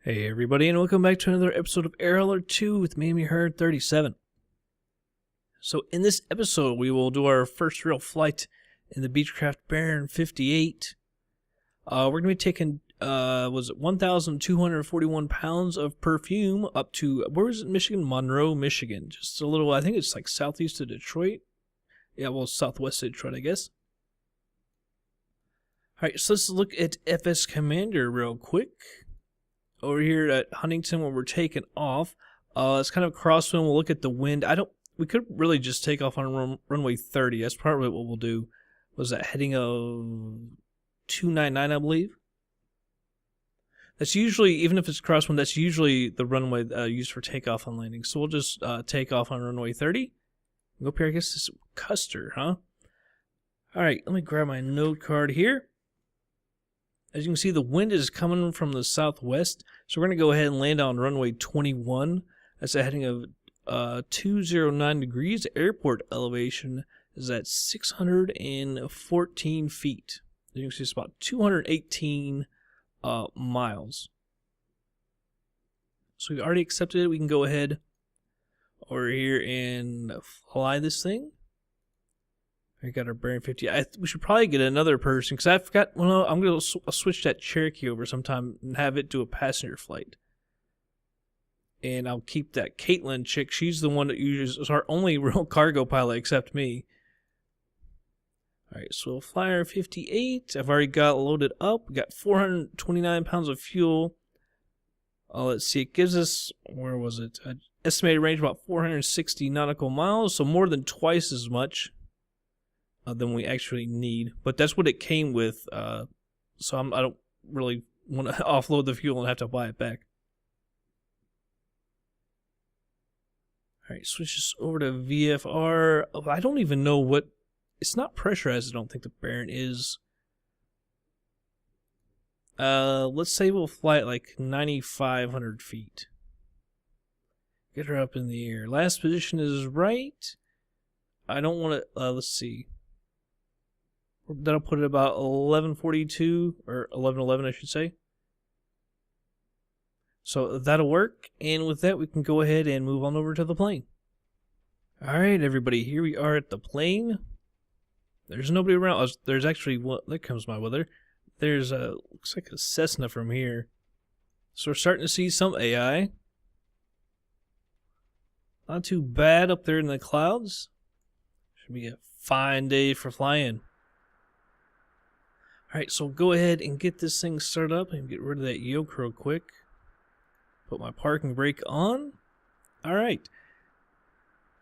Hey everybody, and welcome back to another episode of Air Alert 2 with me, Herd 37. So in this episode, we will do our first real flight in the Beechcraft B58. We're going to be taking, 1,241 pounds of perfume up to, where was it, Michigan? Monroe, Michigan. Just a little, I think it's like southeast of Detroit. Yeah, well, southwest of Detroit, I guess. Alright, so let's look at FS Commander real quick. Over here at Huntington, when we're taking off, it's kind of crosswind. We'll look at the wind. We could really just take off on runway 30. That's probably what we'll do. Was that heading of 299, I believe? That's usually, even if it's crosswind, that's usually the runway used for takeoff and landing. So we'll just take off on runway 30. Go up here, I guess this is Custer, huh? Alright, let me grab my note card here. As you can see, the wind is coming from the southwest, so we're going to go ahead and land on runway 21. That's a heading of 209 degrees. The airport elevation is at 614 feet. As you can see, it's about 218 miles. So we already accepted it. We can go ahead over here and fly this thing. I got our bearing 50. We should probably get another person, because I forgot. Well, no, I'm going to switch that Cherokee over sometime and have it do a passenger flight. And I'll keep that Caitlin chick. She's the one that is our only real cargo pilot except me. Alright, so we'll fly our 58. I've already got loaded up. We got 429 pounds of fuel. Let's see, it gives us, where was it? Estimated range about 460 nautical miles, so more than twice as much than we actually need, but that's what it came with, so I don't really want to offload the fuel and have to buy it back. Alright, switch this over to VFR. I don't even know what, it's not pressurized, I don't think the Baron is. Let's say we'll fly at like 9,500 feet. Get her up in the air. Last position is right. I don't want to, let's see. That'll put it about 1142, or 1111 I should say. So that'll work, and with that we can go ahead and move on over to the plane. Alright everybody, here we are at the plane. There's nobody around. There's actually, well, there comes my weather. There's looks like a Cessna from here. So we're starting to see some AI. Not too bad up there in the clouds. Should be a fine day for flying. Alright, so go ahead and get this thing started up and get rid of that yoke real quick. Put my parking brake on. Alright.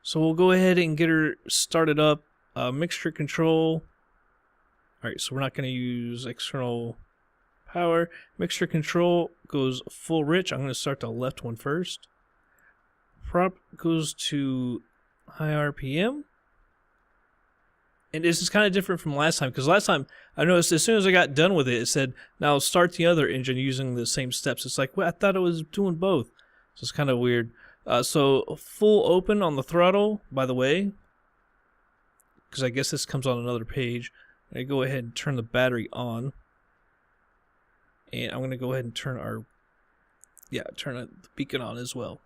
So we'll go ahead and get her started up. Mixture control. Alright, so we're not going to use external power. Mixture control goes full rich. I'm going to start the left one first. Prop goes to high RPM. And this is kind of different from last time, because last time I noticed as soon as I got done with it, it said, now start the other engine using the same steps. It's like, well, I thought it was doing both. So it's kind of weird. So full open on the throttle, by the way, because I guess this comes on another page. I go ahead and turn the battery on. And I'm going to go ahead and turn our, turn the beacon on as well.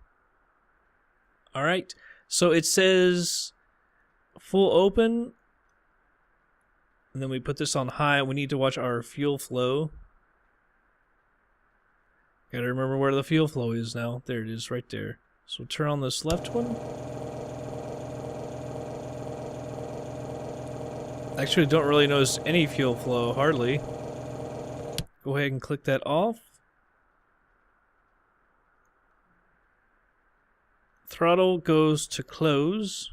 Alright, so it says full open. And then we put this on high. We need to watch our fuel flow. Gotta remember where the fuel flow is now. There it is, right there. So turn on this left one. Actually, don't really notice any fuel flow, hardly. Go ahead and click that off. Throttle goes to close.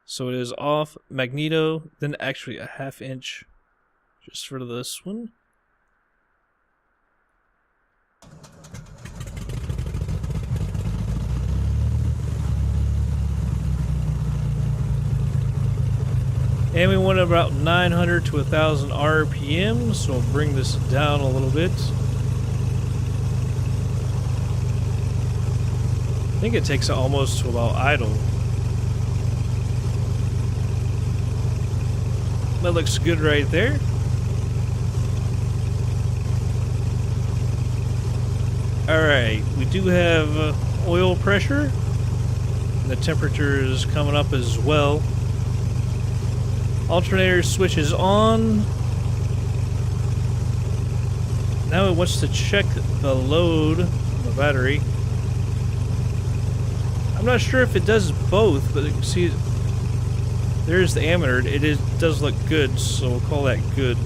So it is off, magneto, then actually a ½ inch just for this one. And we went about 900 to 1,000 RPM, so we'll bring this down a little bit. I think it takes it almost to about idle. That looks good right there. Alright, we do have oil pressure. The temperature is coming up as well. Alternator switches on. Now it wants to check the load on the battery. I'm not sure if it does both, but you can see there's the ammeter. It does look good, so we'll call that good.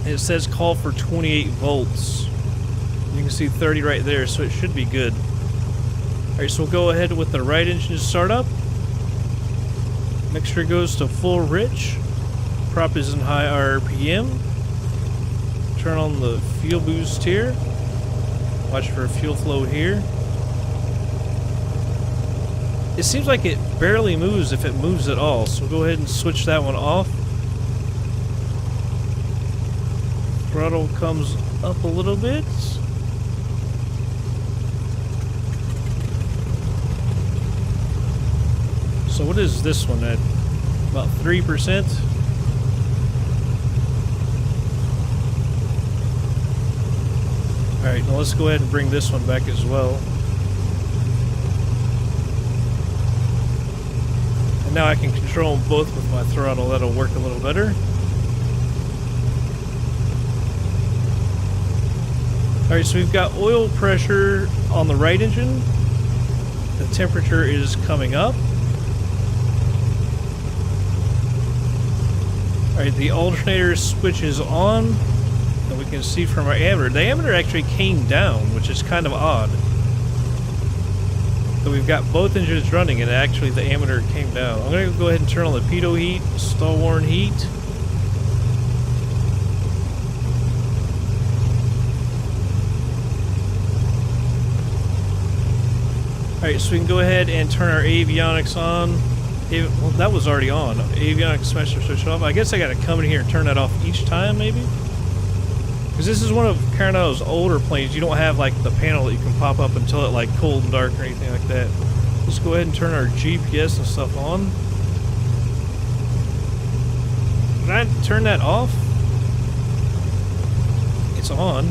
It says call for 28 volts. You can see 30 right there, so it should be good. Alright, so we'll go ahead with the right engine startup. Mixture goes to full rich. Prop is in high RPM. Turn on the fuel boost here. Watch for fuel flow here. It seems like it barely moves if it moves at all, so we'll go ahead and switch that one off. Throttle comes up a little bit. So what is this one at? About 3%? Alright, now let's go ahead and bring this one back as well. And now I can control them both with my throttle. That'll work a little better. Alright, so we've got oil pressure on the right engine. The temperature is coming up. Alright, the alternator switch is on. And we can see from our ammeter. The ammeter actually came down, which is kind of odd. So we've got both engines running and actually the ammeter came down. I'm going to go ahead and turn on the pitot heat, stall warn heat. Alright, so we can go ahead and turn our avionics on. Well, that was already on. Avionics master switch off. I guess I gotta come in here and turn that off each time, maybe? Because this is one of Carenado's older planes. You don't have, like, the panel that you can pop up until it, like, cold and dark or anything like that. Let's go ahead and turn our GPS and stuff on. Did I turn that off? It's on.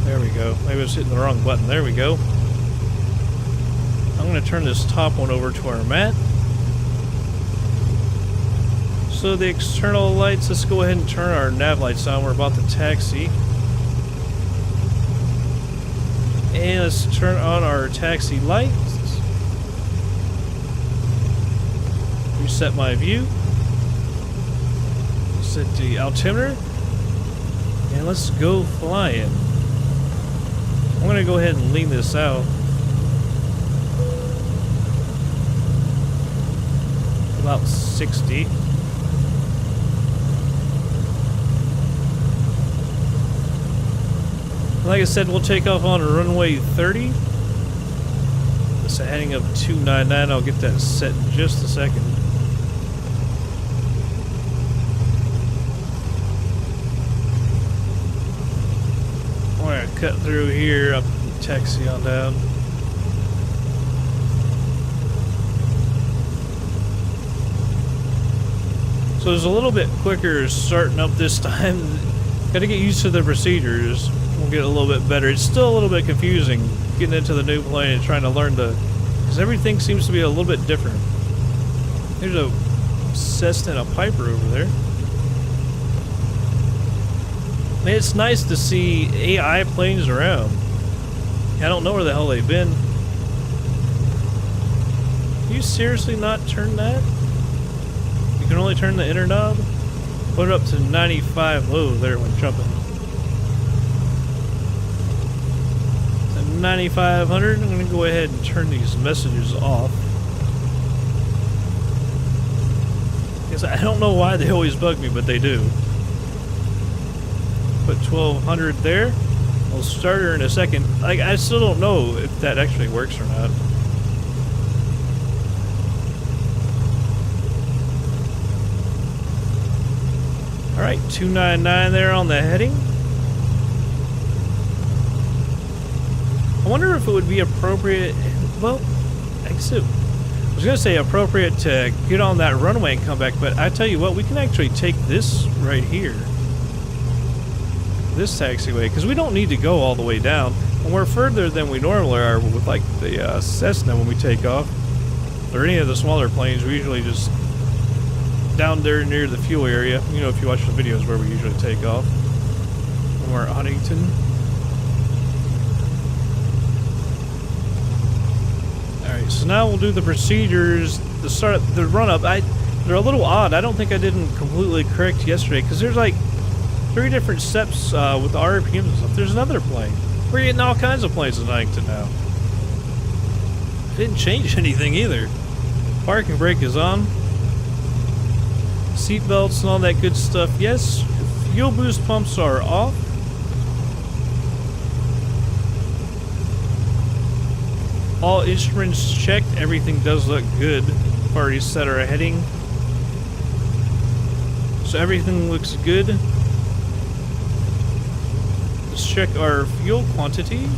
There we go. Maybe I was hitting the wrong button. There we go. I'm going to turn this top one over to our mat. So the external lights, let's go ahead and turn our nav lights on. We're about to taxi. And let's turn on our taxi lights. Reset my view. Set the altimeter. And let's go flying. I'm going to go ahead and lean this out. About 60. Like I said, we'll take off on runway 30. It's a heading of 299. I'll get that set in just a second. I'm going to cut through here, up and taxi on down. So it's a little bit quicker starting up this time. Got to get used to the procedures. We'll get a little bit better. It's still a little bit confusing getting into the new plane and trying to learn to, because everything seems to be a little bit different. There's a Cessna and a Piper over there. Man, it's nice to see AI planes around. I don't know where the hell they've been. Can you seriously not turn that? You can only turn the inner knob? Put it up to 95 low there when jumping. 9500. I'm going to go ahead and turn these messages off. Because I don't know why they always bug me, but they do. Put 1200 there. I'll start her in a second. I still don't know if that actually works or not. Alright, 299 there on the heading. I wonder if it would be appropriate. Well, I guess it was going to say appropriate to get on that runway and come back, but I tell you what, we can actually take this right here. This taxiway, because we don't need to go all the way down. And we're further than we normally are with like the Cessna when we take off. Or any of the smaller planes, we usually just down there near the fuel area. You know, if you watch the videos where we usually take off. When we're at Huntington. Alright, so now we'll do the procedures. The run-up, they're a little odd. I don't think I didn't completely correct yesterday, because there's like 3 different steps with the RPMs and stuff. There's another plane. We're getting all kinds of planes in Huntington now. Didn't change anything either. Parking brake is on. Seat belts and all that good stuff. Yes, fuel boost pumps are off. All instruments checked. Everything does look good. We've already set our heading. So everything looks good. Let's check our fuel quantity.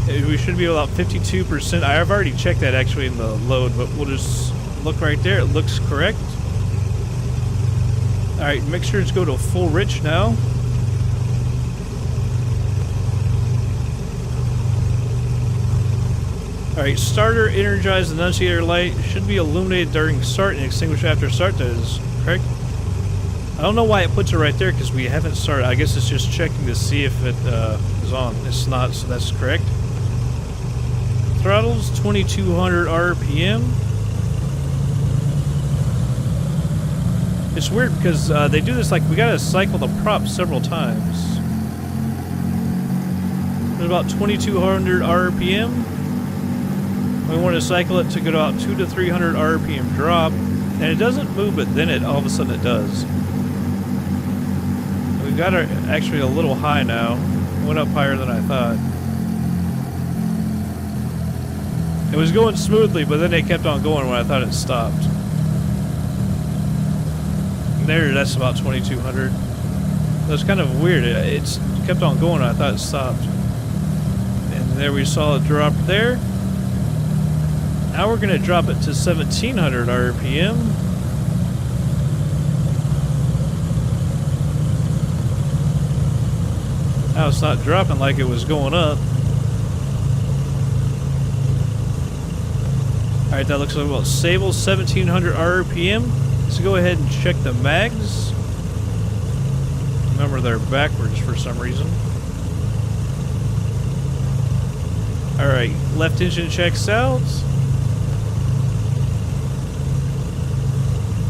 We should be about 52%. I've already checked that actually in the load, but we'll just look right there. It looks correct. Alright, mixtures go to full rich now. Alright, starter energized annunciator light should be illuminated during start and extinguished after start. That is correct. I don't know why it puts it right there because we haven't started. I guess it's just checking to see if it is on. It's not, so that's correct. Throttles 2200 RPM. It's weird because they do this like we gotta cycle the prop several times. At about 2200 RPM. We want to cycle it to go about 200 to 300 RPM drop, and it doesn't move, but then all of a sudden it does. We've got it actually a little high now. Went up higher than I thought. It was going smoothly, but then it kept on going when I thought it stopped. There, that's about 2200. That's kind of weird. It's kept on going when I thought it stopped. And there we saw it drop there. Now we're going to drop it to 1700 RPM. Now it's not dropping like it was going up. Alright, that looks like about stable, 1700 RPM. Let's go ahead and check the mags. Remember, they're backwards for some reason. Alright, left engine checks out.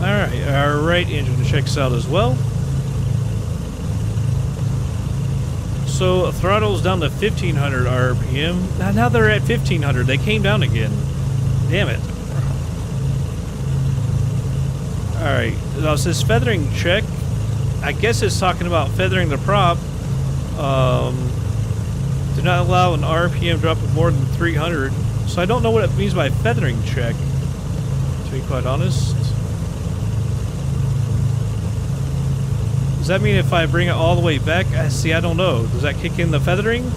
Alright, our right engine checks out as well. So throttle's down to 1500 RPM. Now they're at 1500. They came down again. Damn it. Alright, now it says feathering check. I guess it's talking about feathering the prop. Do not allow an RPM drop of more than 300. So I don't know what it means by feathering check, to be quite honest. Does that mean if I bring it all the way back? See, I don't know. Does that kick in the feathering?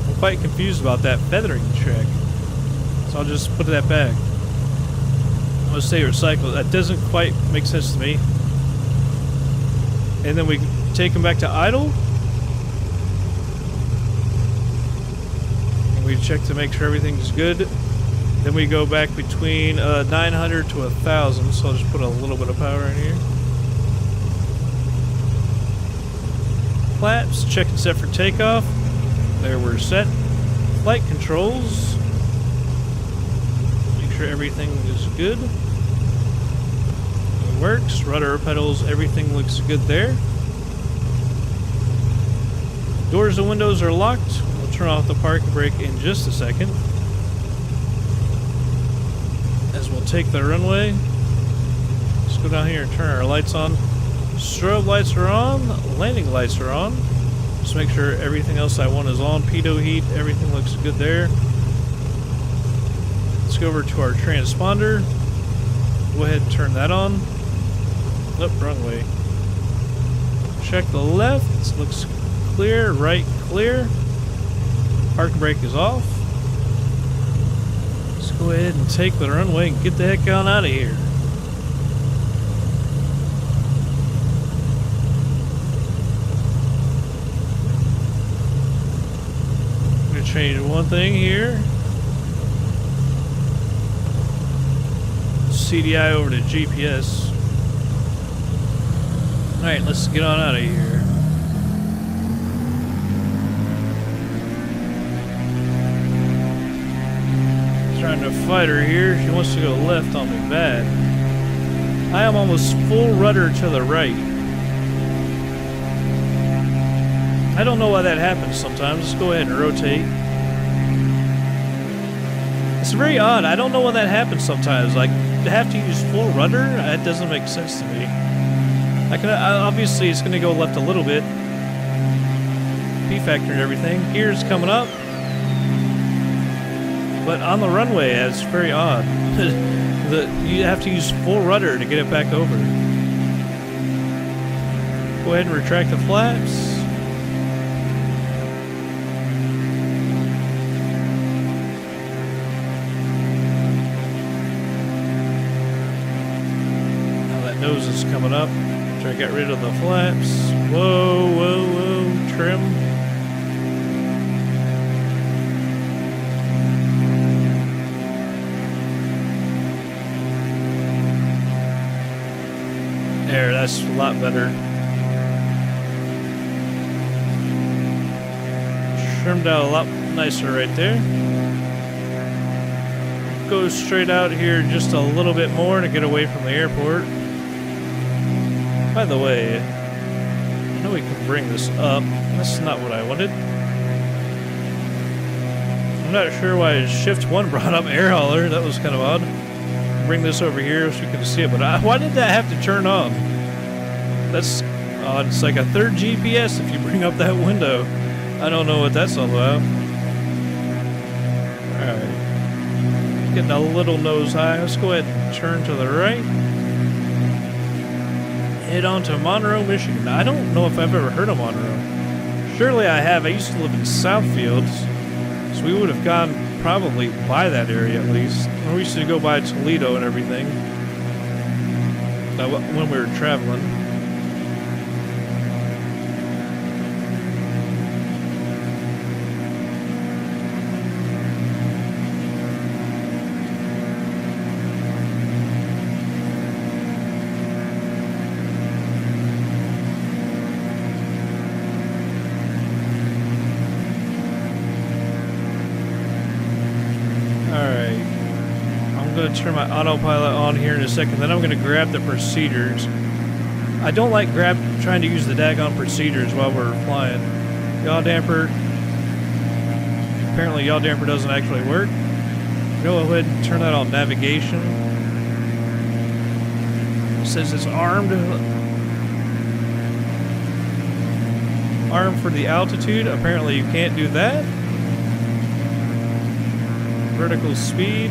I'm quite confused about that feathering check. So I'll just put that back. I'm going to say recycle. That doesn't quite make sense to me. And then we take them back to idle. And we check to make sure everything's good. Then we go back between 900 to 1000. So I'll just put a little bit of power in here. Flaps, check and set for takeoff. There, we're set. Flight controls. Make sure everything is good. It works. Rudder pedals, everything looks good there. Doors and windows are locked. We'll turn off the parking brake in just a second. As we'll take the runway. Let's go down here and turn our lights on. Strobe lights are on, landing lights are on. Just make sure everything else I want is on. Pitot heat, everything looks good there. Let's go over to our transponder. Go ahead and turn that on. Nope, wrong way. Check the left, looks clear, right clear. Parking brake is off. Let's go ahead and take the runway and get the heck on out of here. I'm going to change one thing here. CDI over to GPS. Alright, let's get on out of here. Trying to fight her here. She wants to go left on me bad. I am almost full rudder to the right. I don't know why that happens sometimes. Let's go ahead and rotate. It's very odd. I don't know why that happens sometimes. Like, to have to use full rudder? That doesn't make sense to me. Obviously, it's going to go left a little bit. P factor and everything. Gears coming up. But on the runway, it's very odd. You have to use full rudder to get it back over. Go ahead and retract the flaps. Now that nose is coming up. Try to get rid of the flaps. Whoa, whoa, whoa. Trim. There, that's a lot better. Trimmed out a lot nicer right there. Go straight out here just a little bit more to get away from the airport. By the way, I know we can bring this up. That's not what I wanted. I'm not sure why Shift 1 brought up air hauler. That was kind of odd. Bring this over here so you can see it, but why did that have to turn on? That's odd. It's like a third GPS if you bring up that window. I don't know what that's all about. Alright. Getting a little nose high. Let's go ahead and turn to the right. Head on to Monroe, Michigan. I don't know if I've ever heard of Monroe. Surely I have. I used to live in Southfields, so we would have gone probably by that area at least. We used to go by Toledo and everything when we were traveling. Turn my autopilot on here in a second, then I'm going to grab the procedures. I don't like trying to use the daggone procedures while we're flying. Yaw damper. Apparently yaw damper doesn't actually work. Go ahead and turn that on navigation. It says it's armed. Armed for the altitude. Apparently you can't do that. Vertical speed.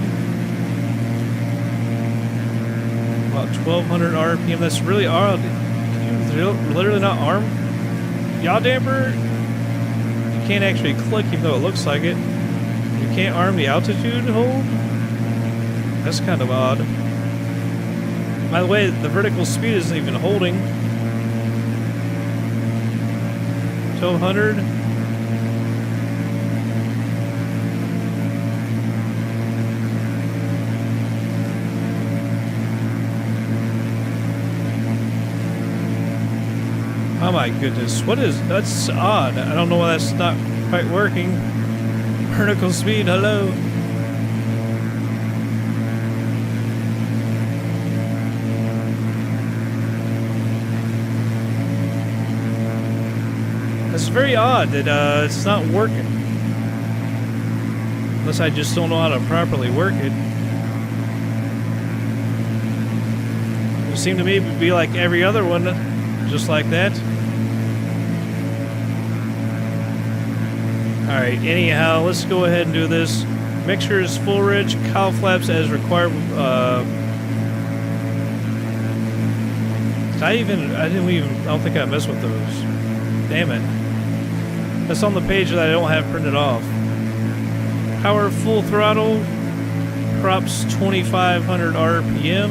About 1200 RPM. That's really odd. Can you literally not arm? Yaw damper? You can't actually click even though it looks like it. You can't arm the altitude hold? That's kind of odd. By the way, the vertical speed isn't even holding. 1200. Oh my goodness, that's odd. I don't know why that's not quite working. Vertical speed, hello. It's very odd that it's not working. Unless I just don't know how to properly work it. It seemed to me to be like every other one, just like that. Alright, anyhow, let's go ahead and do this. Mixture is full rich, cowl flaps as required. I don't think I messed with those. Damn it. That's on the page that I don't have printed off. Power full throttle, props 2500 RPM.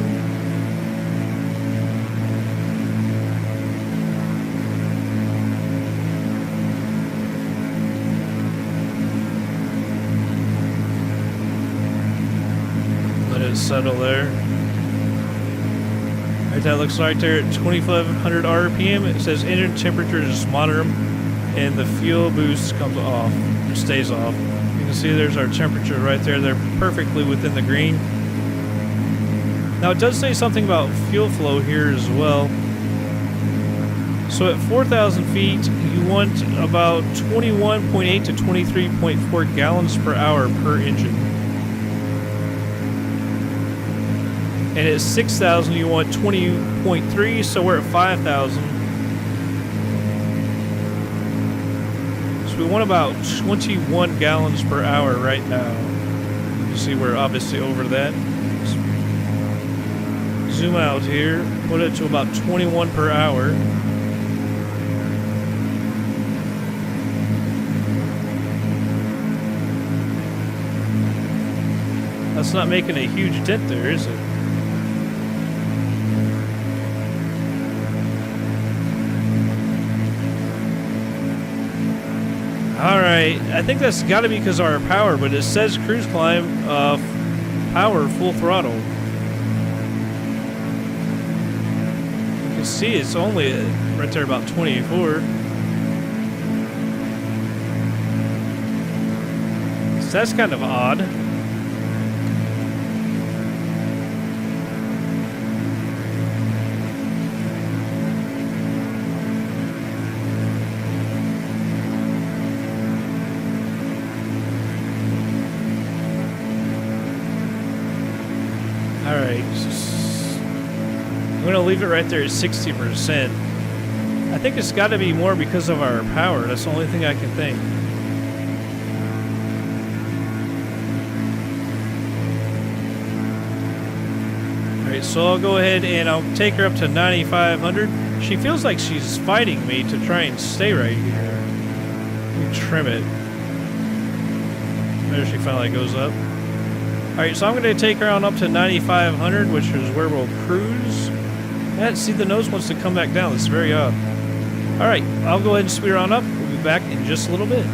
Let it settle there. Right, that looks right there at 2500 RPM. It says engine temperature is moderate, and the fuel boost comes off. It stays off. You can see there's our temperature right there. They're perfectly within the green. Now it does say something about fuel flow here as well. So at 4,000 feet, you want about 21.8 to 23.4 gallons per hour per engine. And at 6,000, you want 20.3, so we're at 5,000. So we want about 21 gallons per hour right now. You can see we're obviously over that. Zoom out here, put it to about 21 per hour. That's not making a huge dent there, is it? Alright, I think that's got to be because of our power, but it says cruise climb, power full throttle. You can see it's only right there about 24. So that's kind of odd. Alright, I'm going to leave it right there at 60%. I think it's got to be more because of our power. That's the only thing I can think. Alright, so I'll go ahead and I'll take her up to 9,500. She feels like she's fighting me to try and stay right here. Let me trim it. There she finally goes up. Alright, so I'm going to take her on up to 9,500, which is where we'll cruise. See, the nose wants to come back down. It's very odd. Alright, I'll go ahead and speed her on up. We'll be back in just a little bit.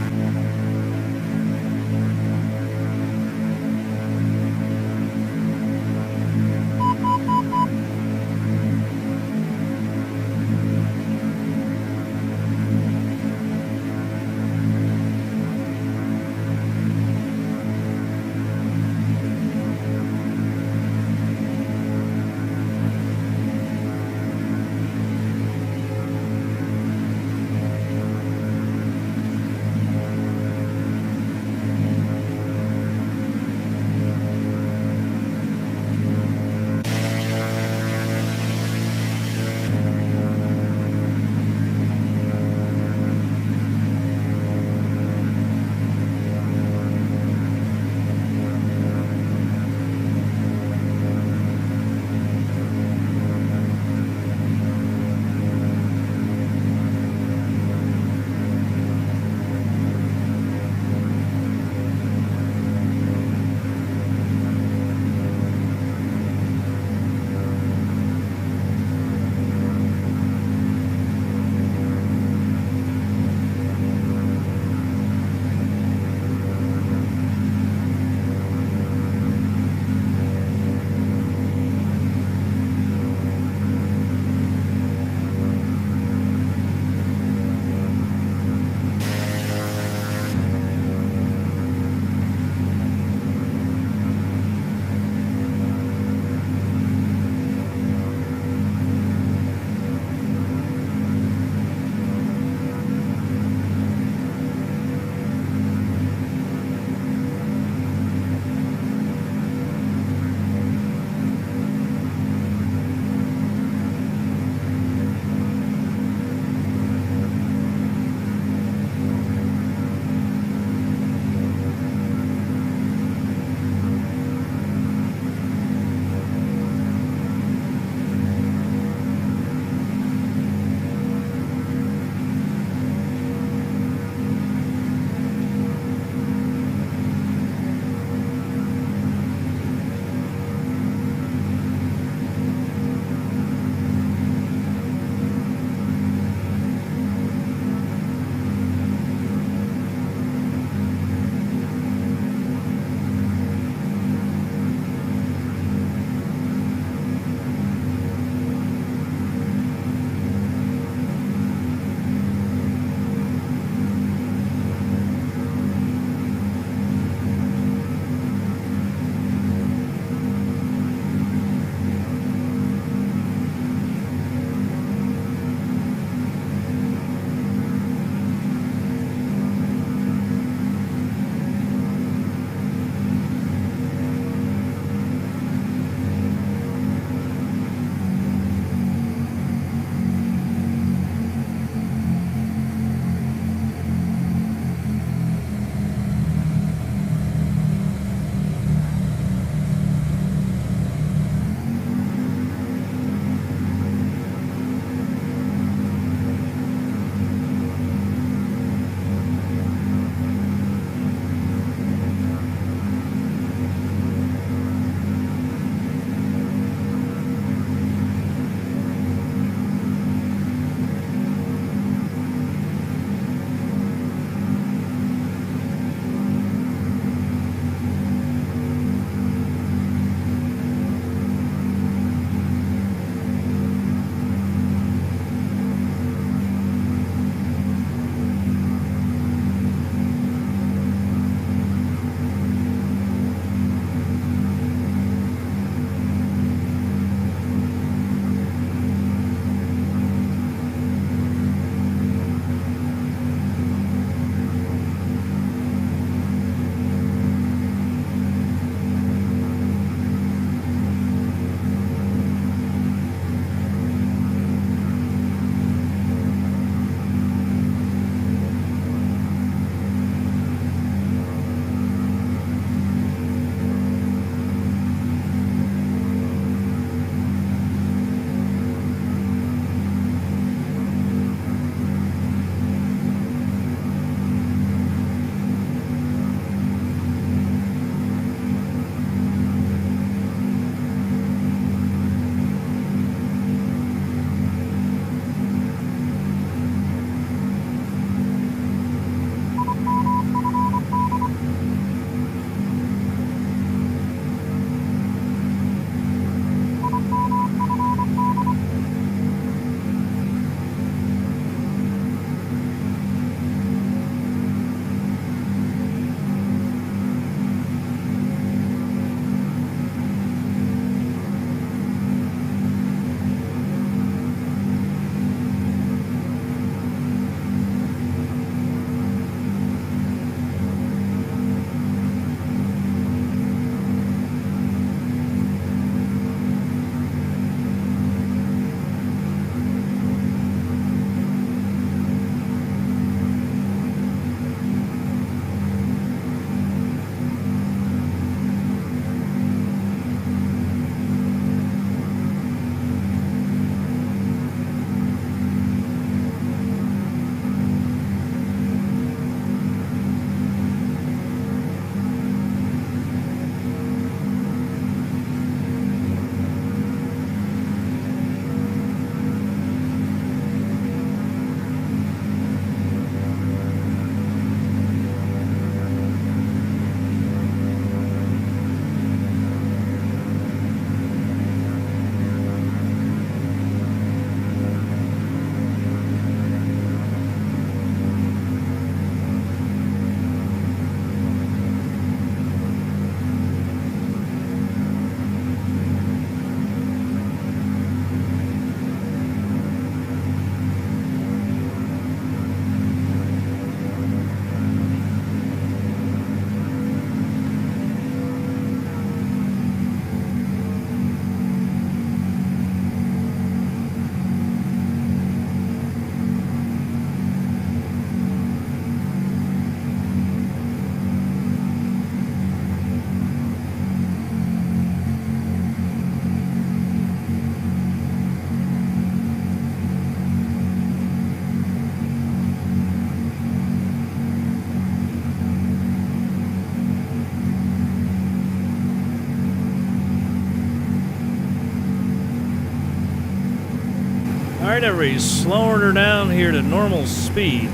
Alright, everybody, slowing her down here to normal speed.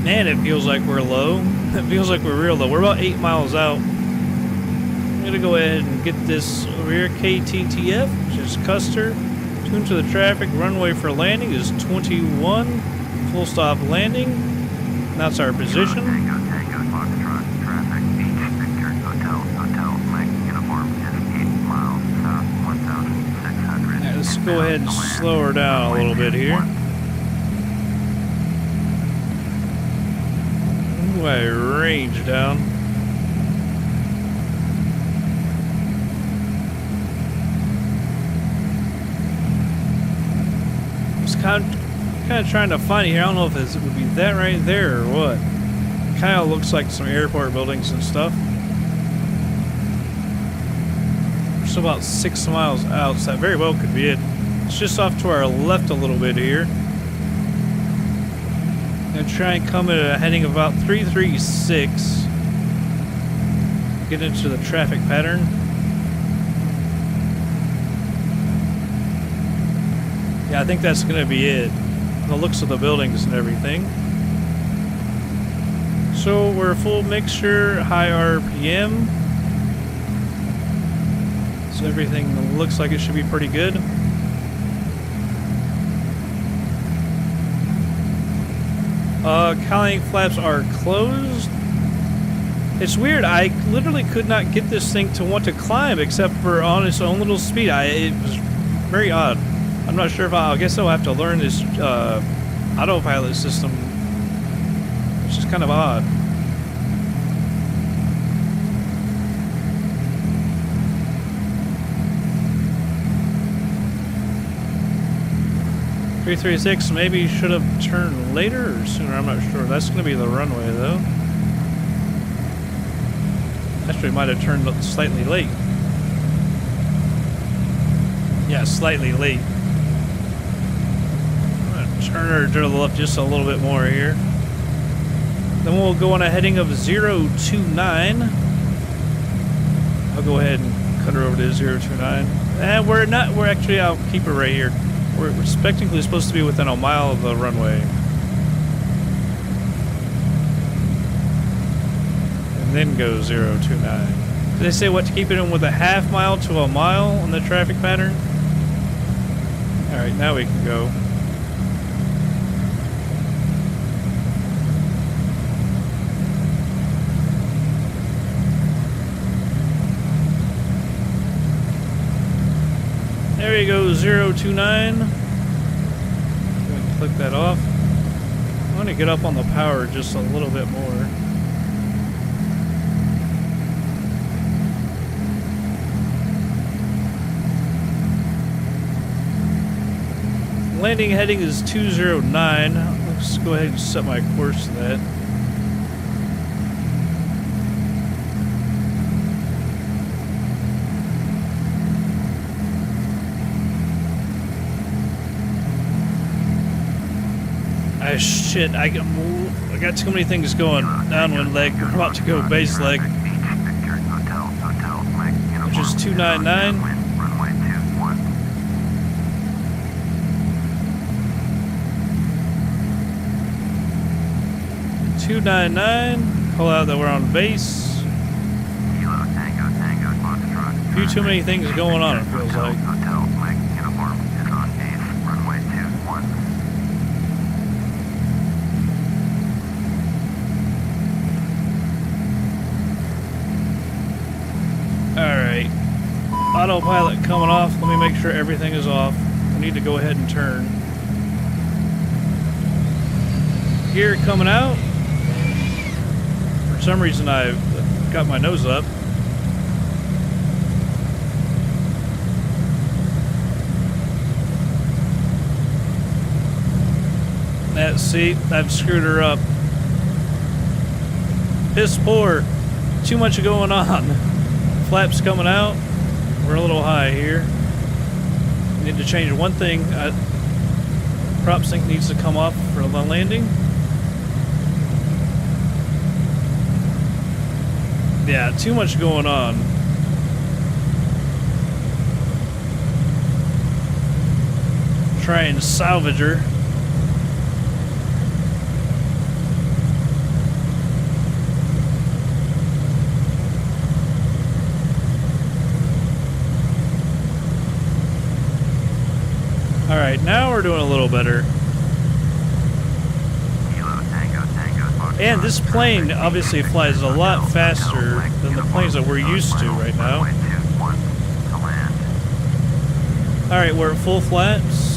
Man, it feels like we're low. It feels like we're real low. We're about 8 miles out. I'm going to go ahead and get this over here. KTTF, which is Custer. Tune to the traffic. Runway for landing is 21. Full stop landing. That's our position. Let's go ahead and slow her down a little bit here. Move my range down. Just kind of trying to find it here. I don't know if it would be that right there or what. Kind of looks like some airport buildings and stuff. Still about 6 miles out, so that very well could be it. It's just off to our left a little bit here. Gonna try and come at a heading of about 336. Get into the traffic pattern. Yeah, I think that's gonna be it. The looks of the buildings and everything. So we're a full mixture, high RPM. So everything looks like it should be pretty good. Cowling flaps are closed. It's weird, I literally could not get this thing to want to climb except for on its own little speed. It was very odd. I'm not sure if I guess I'll have to learn this autopilot system. It's just kind of odd. .336 maybe should have turned later or sooner, I'm not sure. That's going to be the runway though. Actually might have turned slightly late. Yeah, slightly late. I'm going to turn her to the left just a little bit more here. Then we'll go on a heading of 029. I'll go ahead and cut her over to 029. And we're actually, I'll keep her right here. We're technically supposed to be within a mile of the runway. And then go 029. Did they say what to keep it in with a half mile to a mile on the traffic pattern? Alright, now we can go. There you go, 029. Go ahead and click that off. I want to get up on the power just a little bit more. Landing heading is 209. Let's go ahead and set my course to that. Shit, I got too many things going. Downwind leg, we're about to go base leg. Which is 299. Call out that we're on base. A few too many things going on, it feels like. Alright, autopilot coming off. Let me make sure everything is off. I need to go ahead and turn. Gear coming out. For some reason I've got my nose up. That seat, I've screwed her up. Piss poor. Too much going on. Flaps coming out. We're a little high here. Need to change one thing. Prop sync needs to come off for the landing. Yeah, too much going on. try and salvage her. Alright, now we're doing a little better. And this plane obviously flies a lot faster than the planes that we're used to right now. Alright, we're at full flaps.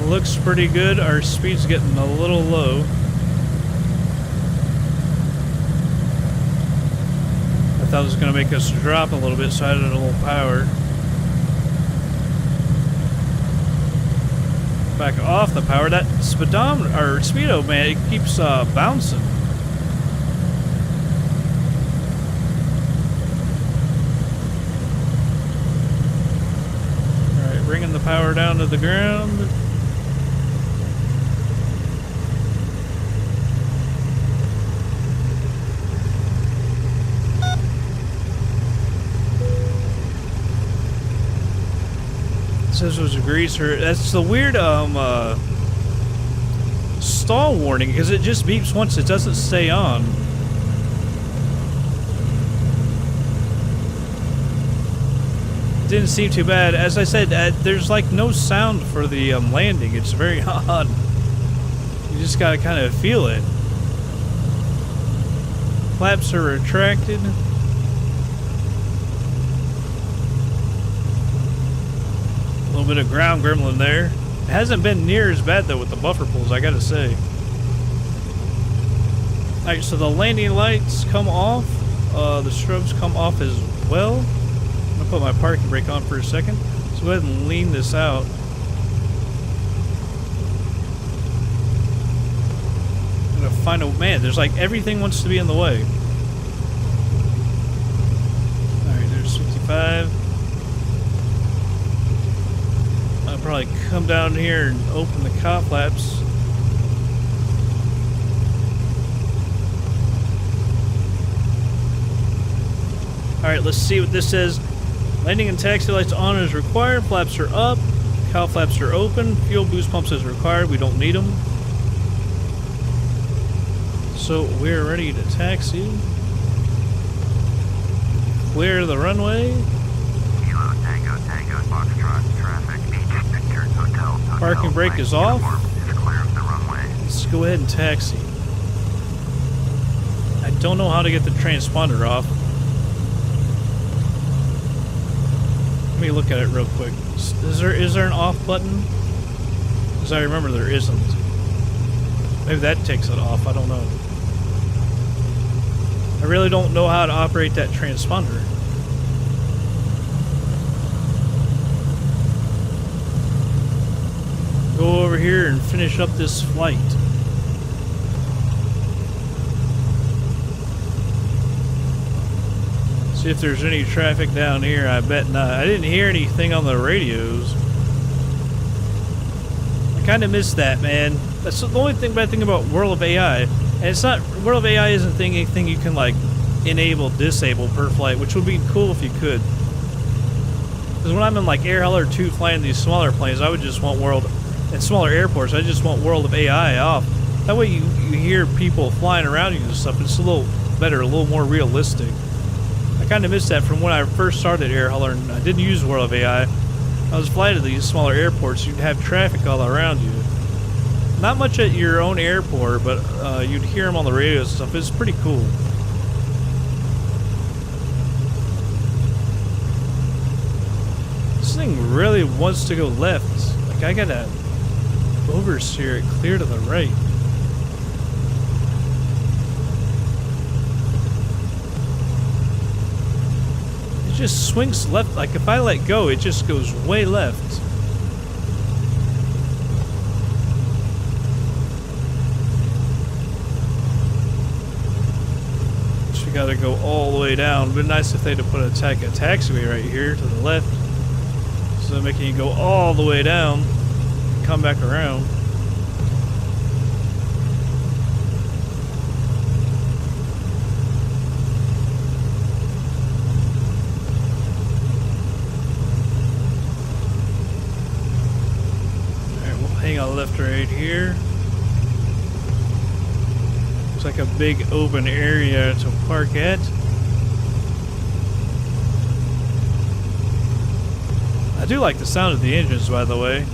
Looks pretty good. Our speed's getting a little low. I thought it was going to make us drop a little bit, so I added a little power. Back off the power. That speedometer or speedo, man, it keeps bouncing. All right, bringing the power down to the ground. Says it was a greaser. That's the weird stall warning, because it just beeps once, it doesn't stay on. Didn't seem too bad. As I said, there's like no sound for the landing. It's very odd. You just gotta kind of feel it. Flaps are retracted. A little bit of ground gremlin there. It hasn't been near as bad though with the buffer pulls, I gotta say. Alright, so the landing lights come off. The strobes come off as well. I'm gonna put my parking brake on for a second. So go ahead and lean this out. I'm gonna find a man. There's like everything wants to be in the way. Alright, there's 55. Probably come down here and open the cop flaps. Alright, let's see what this says. Landing and taxi lights on as required. Flaps are up. Cow flaps are open. Fuel boost pumps as required. We don't need them. So we're ready to taxi. Clear the runway. Parking brake is off. Let's go ahead and taxi. I don't know how to get the transponder off. Let me look at it real quick. Is there an off button? Because I remember there isn't. Maybe that takes it off. I don't know. I really don't know how to operate that transponder. Go over here and finish up this flight. See if there's any traffic down here. I bet not. I didn't hear anything on the radios. I kind of missed that, man. That's the only bad thing about World of AI. And it's not, World of AI isn't anything you can like enable, disable per flight, which would be cool if you could. Because when I'm in like Air Hauler 2 flying these smaller planes, I would just want at smaller airports, I just want World of AI off. That way you hear people flying around you and stuff. It's a little better, a little more realistic. I kind of missed that from when I first started Air Hauler and I didn't use World of AI. I was flying to these smaller airports, you'd have traffic all around you. Not much at your own airport, but you'd hear them on the radio and stuff. It's pretty cool. This thing really wants to go left. Like, I gotta oversteer it clear to the right. It just swings left. Like, if I let go, it just goes way left. We gotta go all the way down. It'd be nice if they'd have put a taxiway right here to the left. instead of making you go all the way down, come back around. Alright, we'll hang on left right here. Looks like a big open area to park at. I do like the sound of the engines, by the way.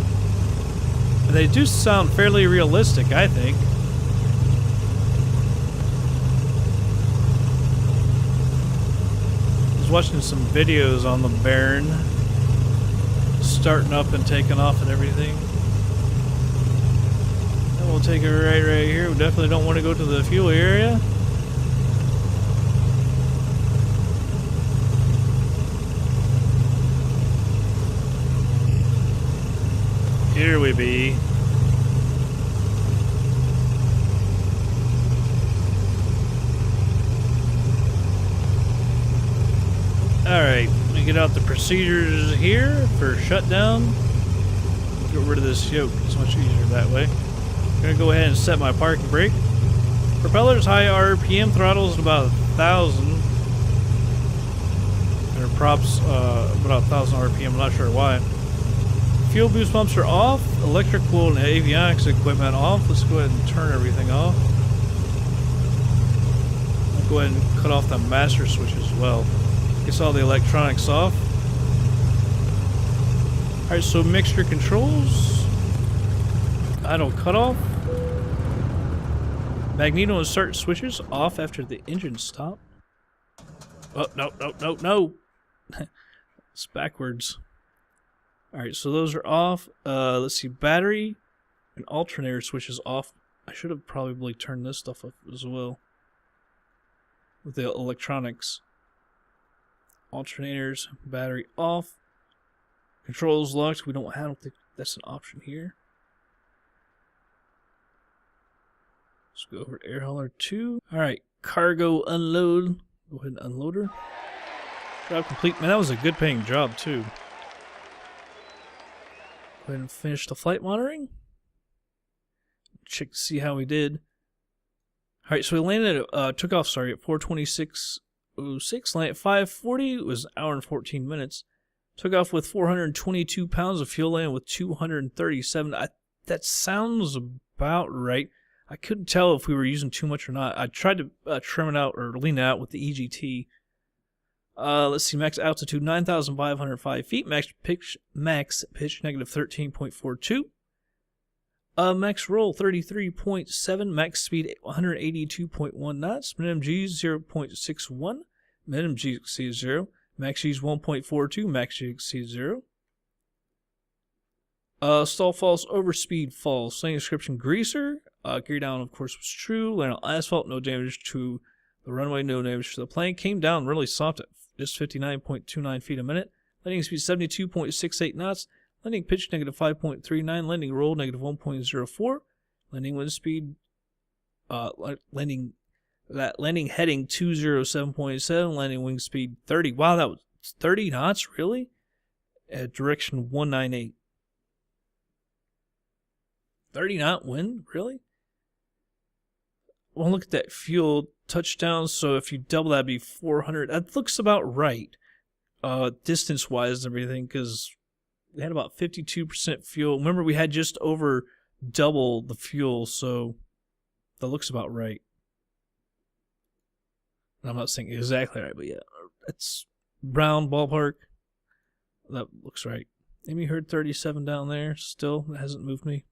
And they do sound fairly realistic, I think. I was watching some videos on the Baron starting up and taking off and everything. And we'll take it right here. We definitely don't want to go to the fuel area. Here we be. Alright, we get out the procedures here for shutdown. Get rid of this yoke, it's much easier that way. I'm gonna go ahead and set my parking brake. Propellers high RPM, throttles at about 1,000. And props about 1,000 RPM, I'm not sure why. Fuel boost pumps are off. Electrical and avionics equipment off. Let's go ahead and turn everything off. I'll go ahead and cut off the master switch as well. Gets all the electronics off. Alright, so mixture controls. Idle cutoff. Magneto and start switches off after the engine stop. Oh, no. It's backwards. Alright, so those are off. Let's see, battery and alternator switches off. I should have probably turned this stuff up as well. With the electronics. Alternators, battery off. Controls locked. I don't think that's an option here. Let's go over to air hauler 2. Alright, cargo unload. Go ahead and unload her. Job complete. Man, that was a good paying job too. Go ahead and finish the flight monitoring. Check to see how we did. Alright, so we landed at, took off, sorry, at 426.06, landed at 540, it was an hour and 14 minutes. Took off with 422 pounds of fuel, landed with 237. That sounds about right. I couldn't tell if we were using too much or not. I tried to trim it out or lean it out with the EGT. Let's see, max altitude 9,505 feet, max pitch negative 13.42. Max roll 33.7, max speed 182.1 knots, minimum G 0.61, minimum G exceeds 0, max G is 1.42, max G exceeds 0. Stall false, overspeed false. Landing description greaser. Gear down, of course, was true. Land on asphalt, no damage to the runway, no damage to the plane. Came down really soft at just 59.29 feet a minute. Landing speed 72.68 knots. Landing pitch negative 5.39. Landing roll negative 1.04. Landing wind speed. Landing heading 207.7. Landing wing speed 30. Wow, that was 30 knots, really? At direction 198. 30 knot wind, really? Well, look at that fuel touchdown. So if you double that, it'd be 400. That looks about right, distance-wise and everything, because we had about 52% fuel. Remember, we had just over double the fuel, so that looks about right. I'm not saying exactly right, but yeah, it's round ballpark. That looks right. Amy heard 37 down there. Still, that hasn't moved me.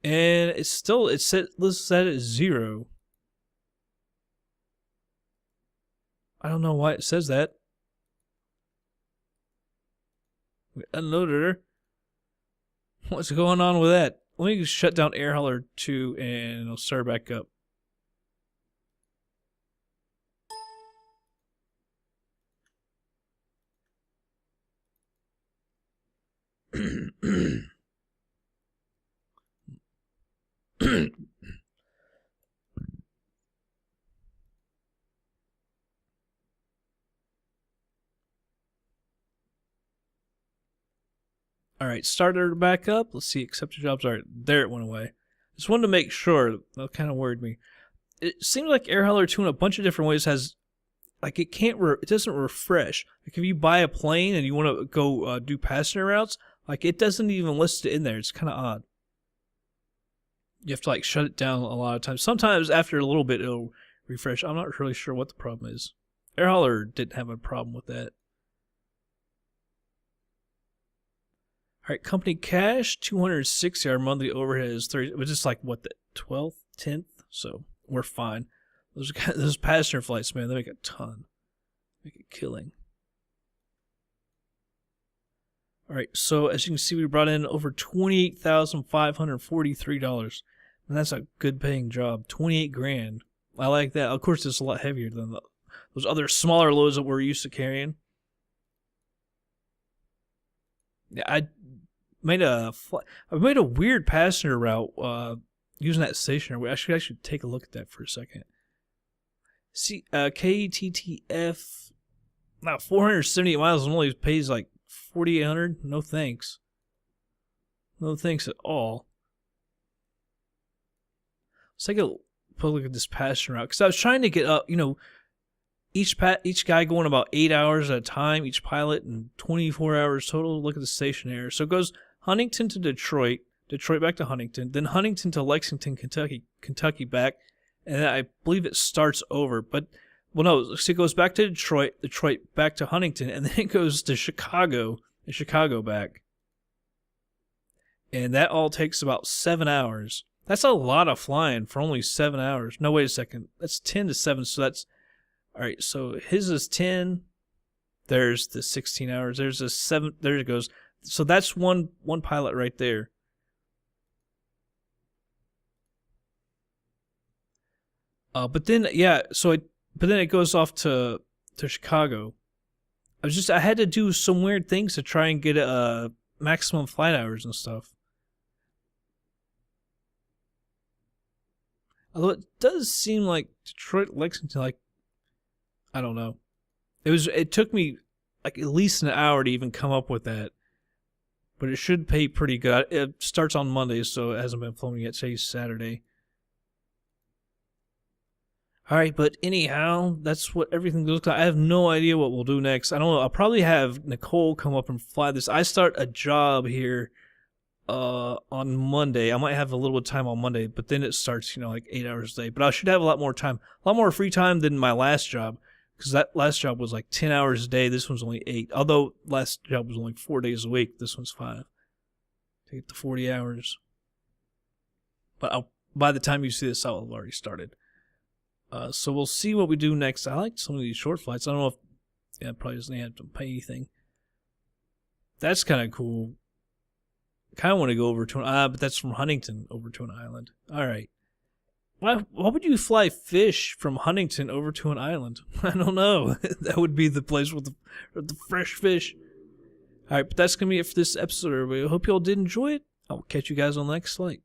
And it's still, it's set at 0. I don't know why it says that. We unloaded her. What's going on with that? Let me shut down air hauler 2 and I'll start back up. All right, started her back up. Let's see, accepted jobs. All right, there it went away. Just wanted to make sure. That kind of worried me. It seems like Air Hauler 2 in a bunch of different ways has, like, it doesn't refresh. Like, if you buy a plane and you want to go do passenger routes, like, it doesn't even list it in there. It's kind of odd. You have to, like, shut it down a lot of times. Sometimes after a little bit, it'll refresh. I'm not really sure what the problem is. Air Hauler didn't have a problem with that. All right, company cash, 260. Our monthly overhead is 30. It was just like, what, the 12th, 10th? So we're fine. Those passenger flights, man, they make a ton. Make a killing. All right, so as you can see, we brought in over $28,543. And that's a good paying job. 28 grand. I like that. Of course, it's a lot heavier than those other smaller loads that we're used to carrying. Yeah, I made a weird passenger route using that stationer. I should take a look at that for a second. See, KTTF, now 478 miles and only pays like 4,800. No thanks. No thanks at all. Let's take a look at this passenger route, because I was trying to get up, you know, each guy going about 8 hours at a time, each pilot, and 24 hours total. Look at the stationary. So it goes Huntington to Detroit, Detroit back to Huntington, then Huntington to Lexington, Kentucky back, and then I believe it starts over. But, well, no, so it goes back to Detroit back to Huntington, and then it goes to Chicago, and Chicago back. And that all takes about 7 hours. That's a lot of flying for only 7 hours. No, wait a second. That's 10 to 7, so that's... All right, so his is 10. There's the 16 hours. There's a 7. There it goes. So that's one pilot right there. But then, yeah, but then it goes off to Chicago. I had to do some weird things to try and get maximum flight hours and stuff. Although it does seem like Detroit, Lexington, like, I don't know. It took me like at least an hour to even come up with that. But it should pay pretty good. It starts on Monday, so it hasn't been flown yet. Today's Saturday. Alright, but anyhow, that's what everything looks like. I have no idea what we'll do next. I don't know. I'll probably have Nicole come up and fly this. I start a job here on Monday. I might have a little bit of time on Monday, but then it starts, you know, like 8 hours a day. But I should have a lot more time. A lot more free time than my last job. Because that last job was like 10 hours a day. This one's only 8. Although last job was only 4 days a week. This one's 5. To get the 40 hours. But by the time you see this, I'll have already started. So we'll see what we do next. I like some of these short flights. I don't know if... Yeah, it probably doesn't have to pay anything. That's kind of cool. I kind of want to go over to an... but that's from Huntington over to an island. Alright. Why would you fly fish from Huntington over to an island? I don't know. That would be the place with the fresh fish. Alright, but that's going to be it for this episode, everybody. I hope you all did enjoy it. I'll catch you guys on the next flight.